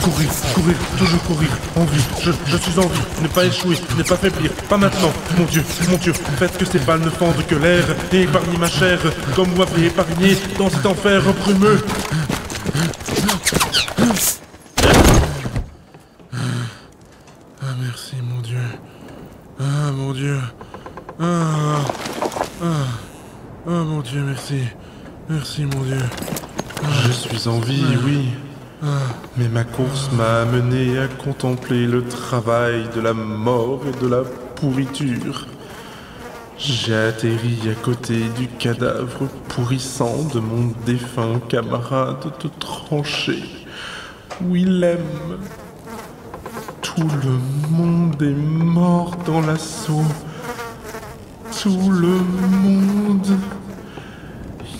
Courir, courir, toujours courir, en vie, je suis en vie, ne pas échouer, ne pas faiblir, pas maintenant, mon Dieu, faites que ces balles ne fendent que l'air, et épargnez ma chair, comme vous m'avez épargné dans cet enfer brumeux. Ah, merci, mon Dieu. Ah, mon Dieu. Mon Dieu, merci. Merci, mon Dieu. Je suis en vie, oui. Mais ma course m'a amené à contempler le travail de la mort et de la pourriture. J'ai atterri à côté du cadavre pourrissant de mon défunt camarade de tranchée, Willem. Tout le monde est mort dans l'assaut. Tout le monde.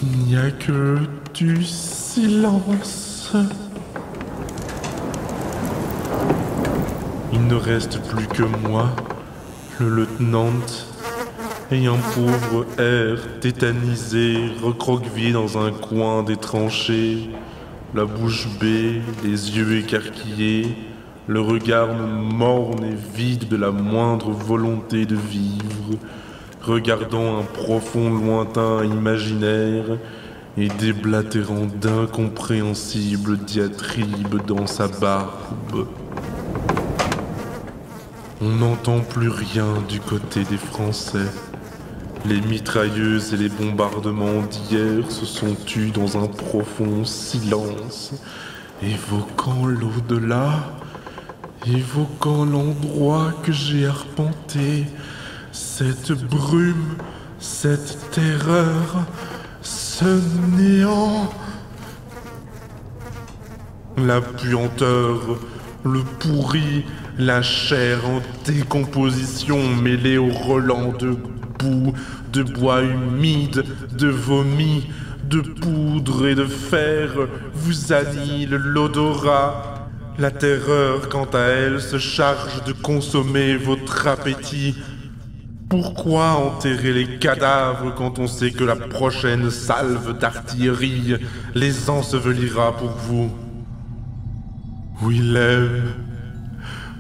Il n'y a que du silence. Il ne reste plus que moi, le lieutenant, et un pauvre air tétanisé, recroquevillé dans un coin des tranchées, la bouche bée, les yeux écarquillés, le regard morne et vide de la moindre volonté de vivre, regardant un profond lointain imaginaire et déblatérant d'incompréhensibles diatribes dans sa barbe. On n'entend plus rien du côté des Français. Les mitrailleuses et les bombardements d'hier se sont tus dans un profond silence, évoquant l'au-delà, évoquant l'endroit que j'ai arpenté, cette brume, cette terreur, ce néant. La puanteur, le pourri, la chair en décomposition mêlée au relent de boue, de bois humide, de vomi, de poudre et de fer vous annihile l'odorat. La terreur, quant à elle, se charge de consommer votre appétit. Pourquoi enterrer les cadavres quand on sait que la prochaine salve d'artillerie les ensevelira pour vous?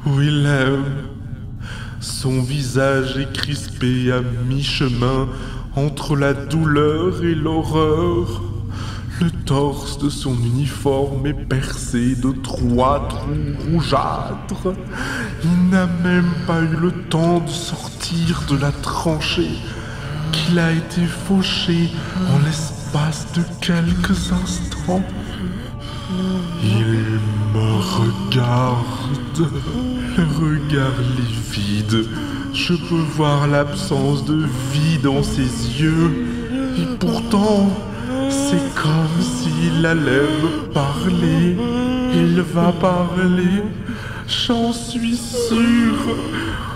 Willem, son visage est crispé à mi-chemin entre la douleur et l'horreur. Le torse de son uniforme est percé de 3 trous rougeâtres. Il n'a même pas eu le temps de sortir de la tranchée qu'il a été fauché en l'espace de quelques instants. Il me regarde, le regard livide. Je peux voir l'absence de vie dans ses yeux. Et pourtant, c'est comme s'il allait me parler. Il va parler, j'en suis sûr.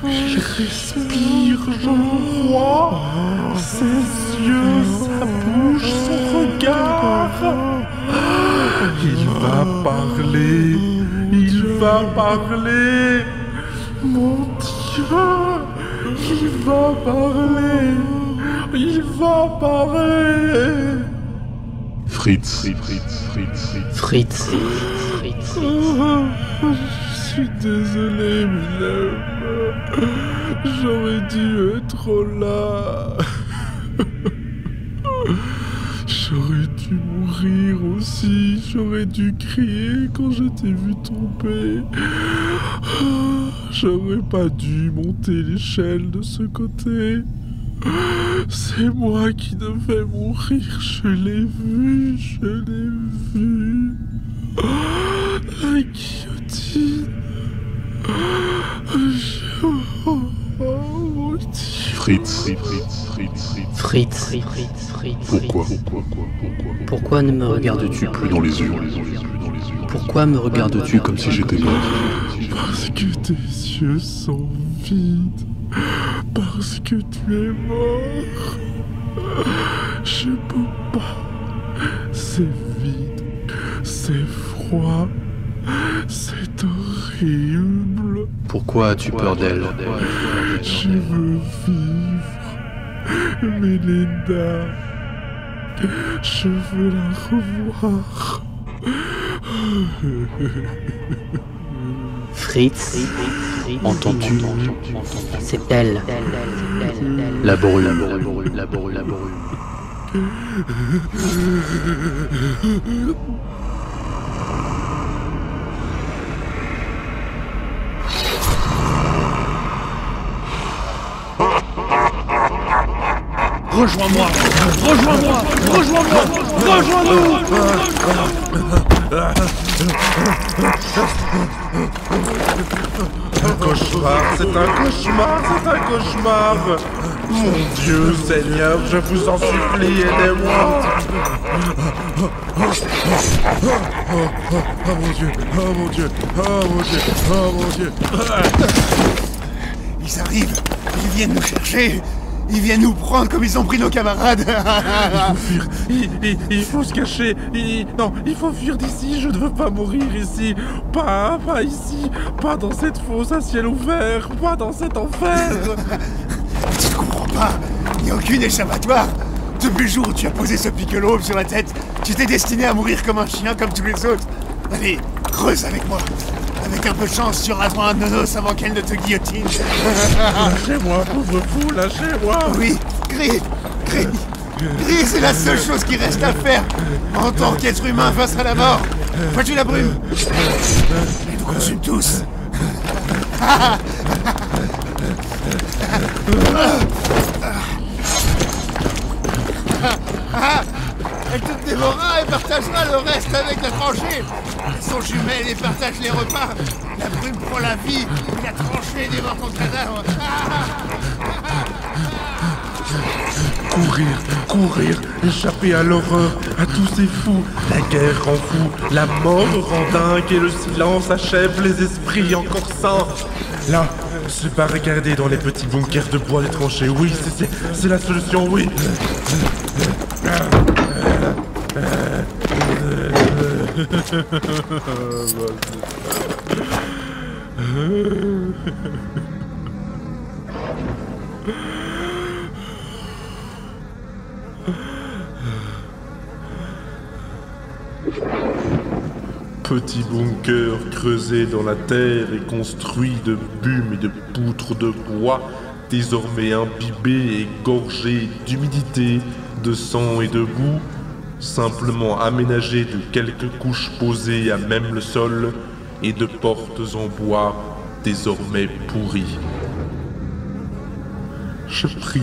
Il respire, je le vois. Ses yeux, sa bouche, son regard. Il va parler, il va parler. Mon Dieu, il va parler, il va parler. Fritz. Je suis désolé, Willem. J'aurais dû être là. J'aurais dû mourir aussi. J'aurais dû crier quand je t'ai vu tomber. J'aurais pas dû monter l'échelle de ce côté. C'est moi qui devais mourir. Je l'ai vu. La guillotine. Fritz. Pourquoi ne me regardes-tu plus dans les yeux? Pourquoi me regardes-tu comme si j'étais mort? Parce que tes yeux sont vides. Parce que tu es mort. Je peux pas. C'est vide. C'est froid. C'est horrible. Pourquoi as-tu peur d'elle? Je veux vivre. Melinda. Je veux la revoir. Fritz, entends-tu? C'est elle. La brume. Rejoins-moi! Rejoins-nous! Un cauchemar, c'est un cauchemar! Mon Dieu, Seigneur, je vous en supplie, aidez-moi! Oh mon Dieu! Ils arrivent! Ils viennent nous chercher! Ils viennent nous prendre comme ils ont pris nos camarades. Il faut fuir. Il faut se cacher. Non, il faut fuir d'ici. Je ne veux pas mourir ici. Pas ici. Pas dans cette fosse à ciel ouvert. Pas dans cet enfer. Tu ne comprends pas. Il n'y a aucune échappatoire. Depuis le jour où tu as posé ce piquelot sur la tête, tu t'es destiné à mourir comme un chien, comme tous les autres. Allez, creuse avec moi. Avec un peu de chance, tu raseras un de nos noces avant qu'elle ne te guillotine. Lâchez-moi, pauvre fou, lâchez-moi. Oui, Gris, c'est la seule chose qui reste à faire en tant qu'être humain face à la mort. Vois-tu la brume? Elle nous consume tous. Elle te dévorera et partagera le reste avec la tranchée. Elles sont jumelles et partagent les repas. La brume prend la vie et la tranchée dévore ton cadavre. Courir, échapper à l'horreur, à tous ces fous. La guerre rend fou, la mort rend dingue et le silence achève les esprits encore sains. Là, se barricader dans les petits bunkers de bois des tranchées, oui, c'est la solution, oui. Petit bunker creusé dans la terre et construit de bume et de poutres de bois, désormais imbibé et gorgé d'humidité, de sang et de boue, simplement aménagé de quelques couches posées à même le sol et de portes en bois désormais pourries. Je prie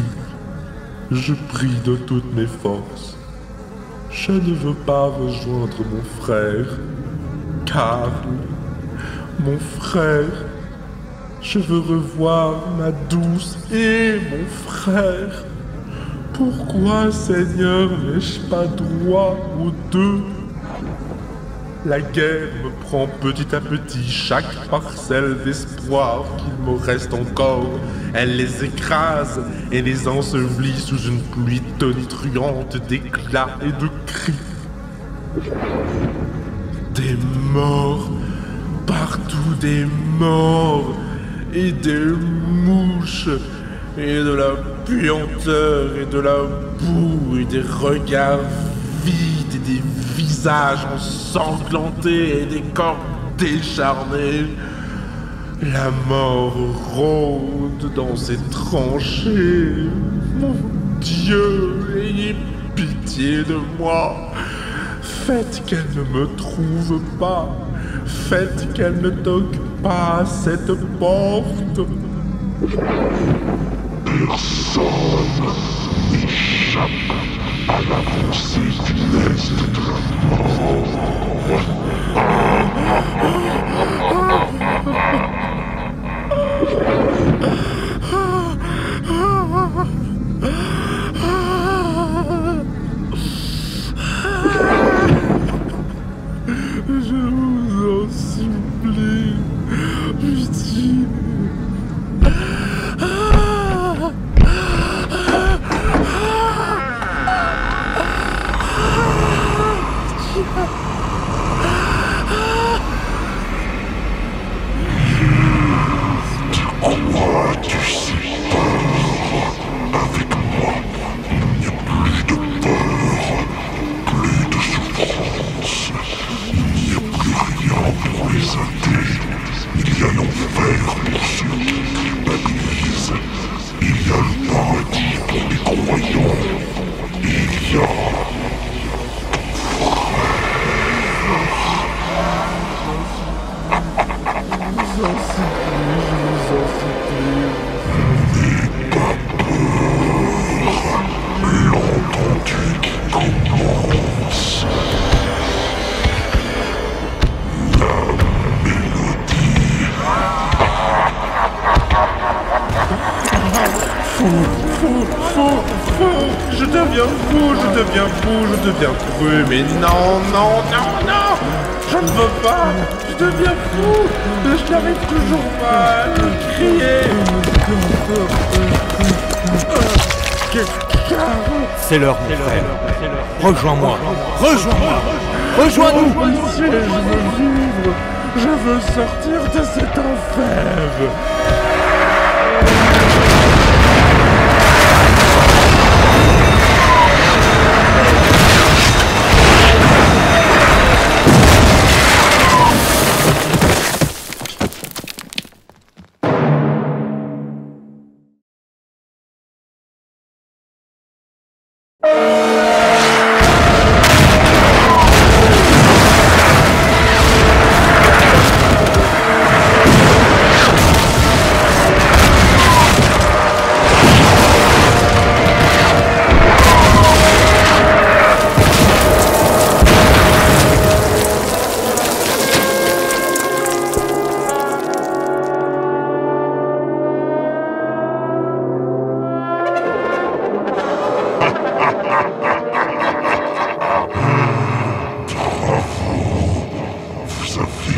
de toutes mes forces. Je ne veux pas rejoindre mon frère, Karl, mon frère. Je veux revoir ma douce et mon frère. Pourquoi, Seigneur, n'ai-je pas droit aux deux? La guerre me prend petit à petit chaque parcelle d'espoir qu'il me reste encore. Elle les écrase et les ensevelit sous une pluie tonitruante d'éclats et de cris. Des morts, partout des morts, et des mouches, et de la puanteur, et de la boue, et des regards vides, et des visages ensanglantés, et des corps décharnés. La mort rôde dans ces tranchées. Mon Dieu, ayez pitié de moi. Faites qu'elle ne me trouve pas. Faites qu'elle ne toque pas à cette porte. Personne n'échappe à la pensée funeste de la mort. Je vous en supplie, pitié. deviens fou, je deviens fou, je deviens cru, mais non, non, non, non! Je ne veux pas! Je deviens fou! Je n'arrive toujours pas à crier! C'est l'heure, mon frère. Rejoins-moi. Rejoins-moi. Rejoins-nous. Je veux vivre! Je veux sortir de cet enfer! Vous aviez